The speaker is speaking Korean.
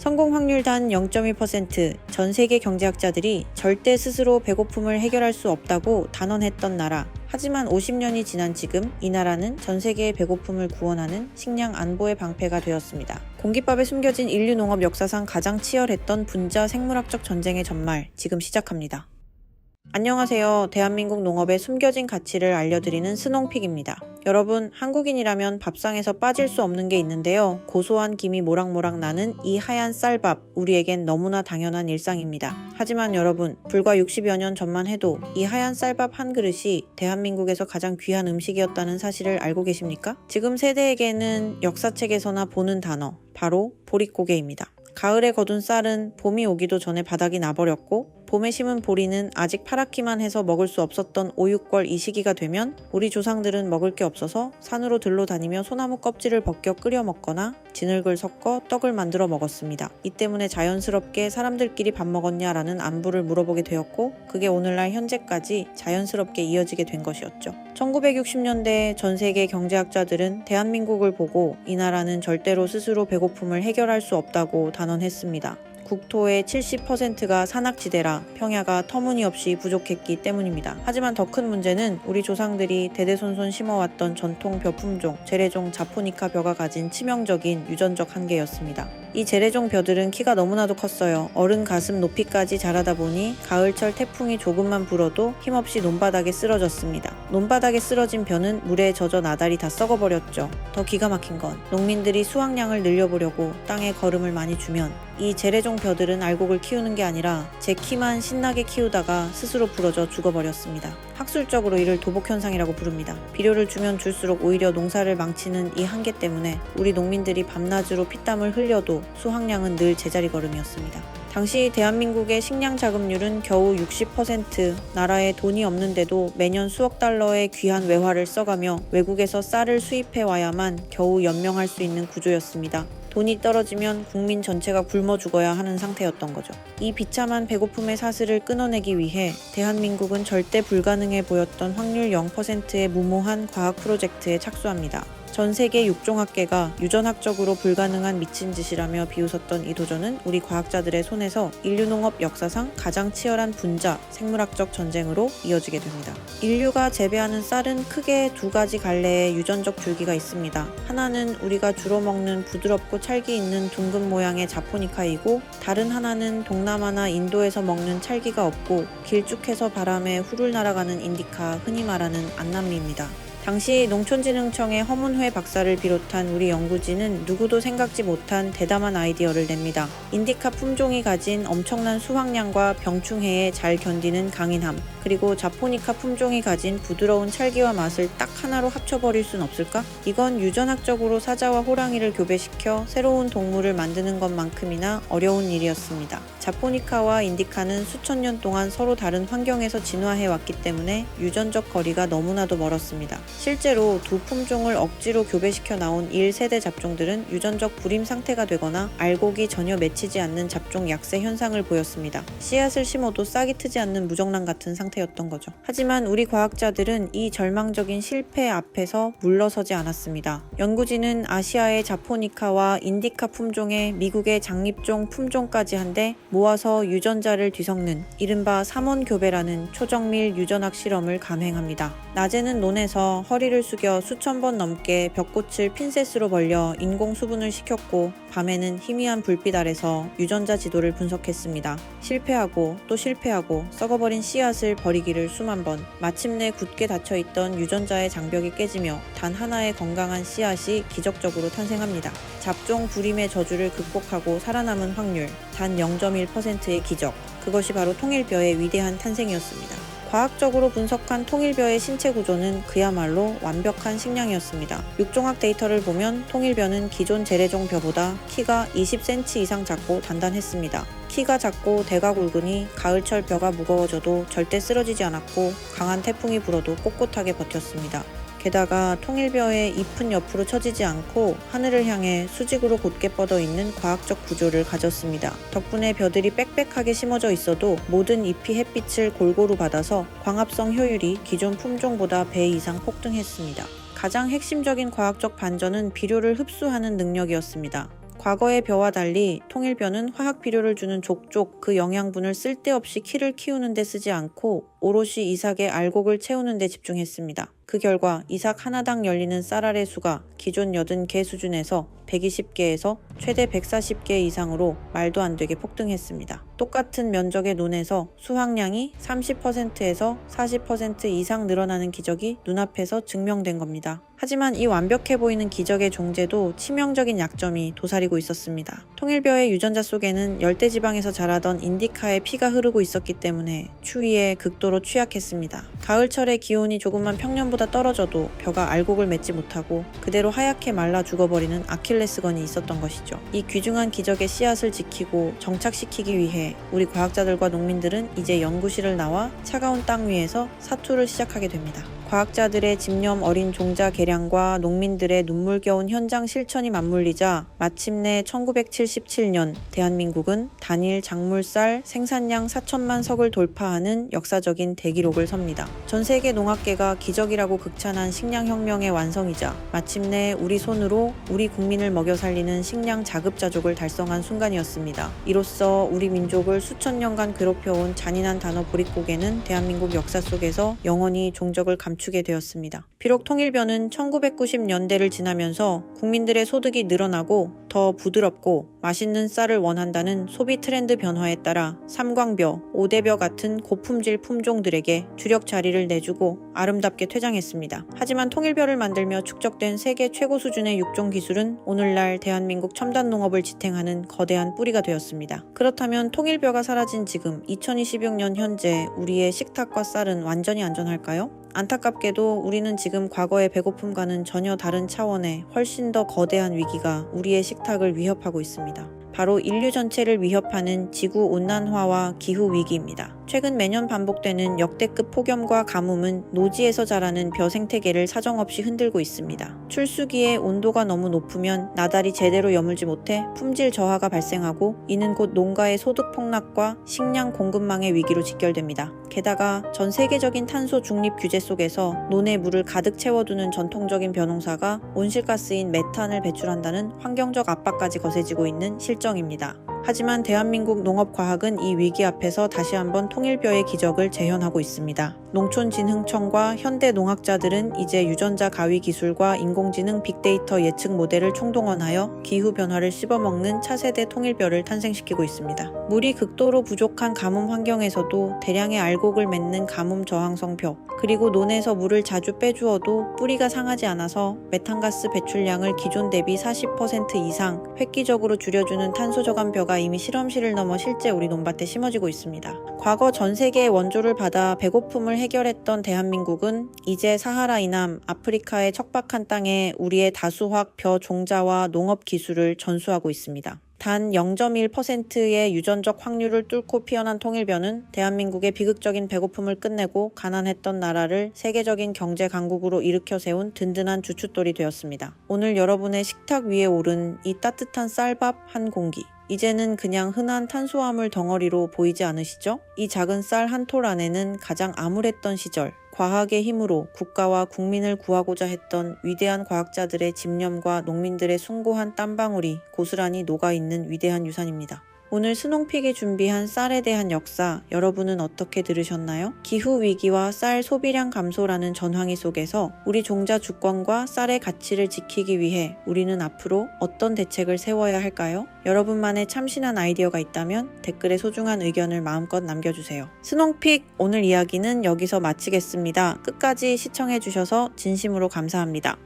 성공 확률 단 0.1%, 전 세계 경제학자들이 절대 스스로 배고픔을 해결할 수 없다고 단언했던 나라. 하지만 50년이 지난 지금 이 나라는 전 세계의 배고픔을 구원하는 식량 안보의 방패가 되었습니다. 공깃밥에 숨겨진 인류 농업 역사상 가장 치열했던 분자 생물학적 전쟁의 전말, 지금 시작합니다. 안녕하세요. 대한민국 농업의 숨겨진 가치를 알려드리는 스농픽입니다. 여러분, 한국인이라면 밥상에서 빠질 수 없는 게 있는데요. 고소한 김이 모락모락 나는 이 하얀 쌀밥, 우리에겐 너무나 당연한 일상입니다. 하지만 여러분, 불과 60여 년 전만 해도 이 하얀 쌀밥 한 그릇이 대한민국에서 가장 귀한 음식이었다는 사실을 알고 계십니까? 지금 세대에게는 역사책에서나 보는 단어, 바로 보릿고개입니다. 가을에 거둔 쌀은 봄이 오기도 전에 바닥이 나버렸고, 봄에 심은 보리는 아직 파랗기만 해서 먹을 수 없었던 5, 6월 이 시기가 되면 우리 조상들은 먹을 게 없어서 산으로 들러다니며 소나무 껍질을 벗겨 끓여 먹거나 진흙을 섞어 떡을 만들어 먹었습니다. 이 때문에 자연스럽게 사람들끼리 밥 먹었냐라는 안부를 물어보게 되었고, 그게 오늘날 현재까지 자연스럽게 이어지게 된 것이었죠. 1960년대 전 세계 경제학자들은 대한민국을 보고 이 나라는 절대로 스스로 배고픔을 해결할 수 없다고 단언했습니다. 국토의 70%가 산악지대라 평야가 터무니없이 부족했기 때문입니다. 하지만 더 큰 문제는 우리 조상들이 대대손손 심어왔던 전통 벼 품종, 재래종 자포니카 벼가 가진 치명적인 유전적 한계였습니다. 이 재래종 벼들은 키가 너무나도 컸어요. 어른 가슴 높이까지 자라다 보니 가을철 태풍이 조금만 불어도 힘없이 논바닥에 쓰러졌습니다. 논바닥에 쓰러진 벼는 물에 젖어 나달이 다 썩어버렸죠. 더 기가 막힌 건 농민들이 수확량을 늘려보려고 땅에 거름을 많이 주면 이 재래종 벼들은 알곡을 키우는 게 아니라 제 키만 신나게 키우다가 스스로 부러져 죽어버렸습니다. 학술적으로 이를 도복현상이라고 부릅니다. 비료를 주면 줄수록 오히려 농사를 망치는 이 한계 때문에 우리 농민들이 밤낮으로 피땀을 흘려도 수확량은 늘 제자리 걸음이었습니다. 당시 대한민국의 식량 자급률은 겨우 60%, 나라에 돈이 없는데도 매년 수억 달러의 귀한 외화를 써가며 외국에서 쌀을 수입해 와야만 겨우 연명할 수 있는 구조였습니다. 돈이 떨어지면 국민 전체가 굶어 죽어야 하는 상태였던 거죠. 이 비참한 배고픔의 사슬을 끊어내기 위해 대한민국은 절대 불가능해 보였던 확률 0%의 무모한 과학 프로젝트에 착수합니다. 전 세계 육종학계가 유전학적으로 불가능한 미친 짓이라며 비웃었던 이 도전은 우리 과학자들의 손에서 인류농업 역사상 가장 치열한 분자, 생물학적 전쟁으로 이어지게 됩니다. 인류가 재배하는 쌀은 크게 두 가지 갈래의 유전적 줄기가 있습니다. 하나는 우리가 주로 먹는 부드럽고 찰기 있는 둥근 모양의 자포니카이고, 다른 하나는 동남아나 인도에서 먹는 찰기가 없고 길쭉해서 바람에 후룰 날아가는 인디카, 흔히 말하는 안남미입니다. 당시 농촌진흥청의 허문회 박사를 비롯한 우리 연구진은 누구도 생각지 못한 대담한 아이디어를 냅니다. 인디카 품종이 가진 엄청난 수확량과 병충해에 잘 견디는 강인함, 그리고 자포니카 품종이 가진 부드러운 찰기와 맛을 딱 하나로 합쳐버릴 순 없을까? 이건 유전학적으로 사자와 호랑이를 교배시켜 새로운 동물을 만드는 것만큼이나 어려운 일이었습니다. 자포니카와 인디카는 수천 년 동안 서로 다른 환경에서 진화해왔기 때문에 유전적 거리가 너무나도 멀었습니다. 실제로 두 품종을 억지로 교배시켜 나온 1세대 잡종들은 유전적 불임 상태가 되거나 알곡이 전혀 맺히지 않는 잡종 약세 현상을 보였습니다. 씨앗을 심어도 싹이 트지 않는 무정란 같은 상태였던 거죠. 하지만 우리 과학자들은 이 절망적인 실패 앞에서 물러서지 않았습니다. 연구진은 아시아의 자포니카와 인디카 품종에 미국의 장립종 품종까지 한데 모아서 유전자를 뒤섞는 이른바 삼원교배라는 초정밀 유전학 실험을 감행합니다. 낮에는 논에서 허리를 숙여 수천 번 넘게 벽꽃을 핀셋으로 벌려 인공 수분을 시켰고, 밤에는 희미한 불빛 아래서 유전자 지도를 분석했습니다. 실패하고 또 실패하고 썩어버린 씨앗을 버리기를 수만 번, 마침내 굳게 닫혀있던 유전자의 장벽이 깨지며 단 하나의 건강한 씨앗이 기적적으로 탄생합니다. 잡종 불임의 저주를 극복하고 살아남은 확률 단 0.1%의 기적, 그것이 바로 통일벼의 위대한 탄생이었습니다. 과학적으로 분석한 통일벼의 신체 구조는 그야말로 완벽한 식량이었습니다. 육종학 데이터를 보면 통일벼는 기존 재래종 벼보다 키가 20cm 이상 작고 단단했습니다. 키가 작고 대가 굵으니 가을철 벼가 무거워져도 절대 쓰러지지 않았고, 강한 태풍이 불어도 꼿꼿하게 버텼습니다. 게다가 통일벼의 잎은 옆으로 처지지 않고 하늘을 향해 수직으로 곧게 뻗어 있는 과학적 구조를 가졌습니다. 덕분에 벼들이 빽빽하게 심어져 있어도 모든 잎이 햇빛을 골고루 받아서 광합성 효율이 기존 품종보다 배 이상 폭등했습니다. 가장 핵심적인 과학적 반전은 비료를 흡수하는 능력이었습니다. 과거의 벼와 달리 통일벼는 화학 비료를 주는 족족 그 영양분을 쓸데없이 키를 키우는 데 쓰지 않고 오롯이 이삭의 알곡을 채우는 데 집중했습니다. 그 결과 이삭 하나당 열리는 쌀알의 수가 기존 80개 수준에서 120개에서 최대 140개 이상으로 말도 안 되게 폭등했습니다. 똑같은 면적의 논에서 수확량이 30%에서 40% 이상 늘어나는 기적이 눈앞에서 증명된 겁니다. 하지만 이 완벽해 보이는 기적의 존재도 치명적인 약점이 도사리고 있었습니다. 통일벼의 유전자 속에는 열대지방에서 자라던 인디카의 피가 흐르고 있었기 때문에 추위에 극도로 취약했습니다. 가을철에 기온이 조금만 평년보다 떨어져도 벼가 알곡을 맺지 못하고 그대로 하얗게 말라 죽어버리는 아킬레스건이 있었던 것이죠. 이 귀중한 기적의 씨앗을 지키고 정착시키기 위해 우리 과학자들과 농민들은 이제 연구실을 나와 차가운 땅 위에서 사투를 시작하게 됩니다. 과학자들의 집념 어린 종자 개량과 농민들의 눈물겨운 현장 실천이 맞물리자 마침내 1977년 대한민국은 단일 작물쌀 생산량 4천만 석을 돌파하는 역사적인 대기록을 섭니다. 전 세계 농학계가 기적이라고 극찬한 식량혁명의 완성이자 마침내 우리 손으로 우리 국민을 먹여 살리는 식량 자급자족을 달성한 순간이었습니다. 이로써 우리 민족을 수천 년간 괴롭혀온 잔인한 단어 보릿고개는 대한민국 역사 속에서 영원히 종적을 감추게 되었습니다. 비록 통일벼는 1990년대를 지나면서 국민들의 소득이 늘어나고 더 부드럽고 맛있는 쌀을 원한다는 소비 트렌드 변화에 따라 삼광벼, 오대벼 같은 고품질 품종들에게 주력 자리를 내주고 아름답게 퇴장했습니다. 하지만 통일벼를 만들며 축적된 세계 최고 수준의 육종 기술은 오늘날 대한민국 첨단 농업을 지탱하는 거대한 뿌리가 되었습니다. 그렇다면 통일벼가 사라진 지금 2026년 현재 우리의 식탁과 쌀은 완전히 안전할까요? 안타깝게도 우리는 지금 과거의 배고픔과는 전혀 다른 차원의 훨씬 더 거대한 위기가 우리의 식탁을 위협하고 있습니다. 바로 인류 전체를 위협하는 지구온난화와 기후위기입니다. 최근 매년 반복되는 역대급 폭염과 가뭄은 노지에서 자라는 벼 생태계를 사정없이 흔들고 있습니다. 출수기에 온도가 너무 높으면 나달이 제대로 여물지 못해 품질 저하가 발생하고 이는 곧 농가의 소득 폭락과 식량 공급망의 위기로 직결됩니다. 게다가 전 세계적인 탄소 중립 규제 속에서 논에 물을 가득 채워두는 전통적인 벼농사가 온실가스인 메탄을 배출한다는 환경적 압박까지 거세지고 있는 실정입니다. 하지만 대한민국 농업과학은 이 위기 앞에서 다시 한번 통일벼의 기적을 재현하고 있습니다. 농촌진흥청과 현대 농학자들은 이제 유전자 가위 기술과 인공지능 빅데이터 예측 모델을 총동원하여 기후변화를 씹어먹는 차세대 통일벼를 탄생시키고 있습니다. 물이 극도로 부족한 가뭄 환경에서도 대량의 알곡을 맺는 가뭄 저항성 벼, 그리고 논에서 물을 자주 빼주어도 뿌리가 상하지 않아서 메탄가스 배출량을 기존 대비 40% 이상 획기적으로 줄여주는 탄소 저감 벼가 이미 실험실을 넘어 실제 우리 논밭에 심어지고 있습니다. 과거 전 세계의 원조를 받아 배고픔을 해결했던 대한민국은 이제 사하라 이남 아프리카의 척박한 땅에 우리의 다수확 벼 종자와 농업 기술을 전수하고 있습니다. 단 0.1%의 유전적 확률을 뚫고 피어난 통일벼는 대한민국의 비극적인 배고픔을 끝내고 가난했던 나라를 세계적인 경제 강국으로 일으켜 세운 든든한 주춧돌이 되었습니다. 오늘 여러분의 식탁 위에 오른 이 따뜻한 쌀밥 한 공기, 이제는 그냥 흔한 탄수화물 덩어리로 보이지 않으시죠? 이 작은 쌀 한 톨 안에는 가장 암울했던 시절, 과학의 힘으로 국가와 국민을 구하고자 했던 위대한 과학자들의 집념과 농민들의 숭고한 땀방울이 고스란히 녹아있는 위대한 유산입니다. 오늘 스농픽이 준비한 쌀에 대한 역사, 여러분은 어떻게 들으셨나요? 기후위기와 쌀 소비량 감소라는 전황위 속에서 우리 종자 주권과 쌀의 가치를 지키기 위해 우리는 앞으로 어떤 대책을 세워야 할까요? 여러분만의 참신한 아이디어가 있다면 댓글에 소중한 의견을 마음껏 남겨주세요. 스농픽 오늘 이야기는 여기서 마치겠습니다. 끝까지 시청해주셔서 진심으로 감사합니다.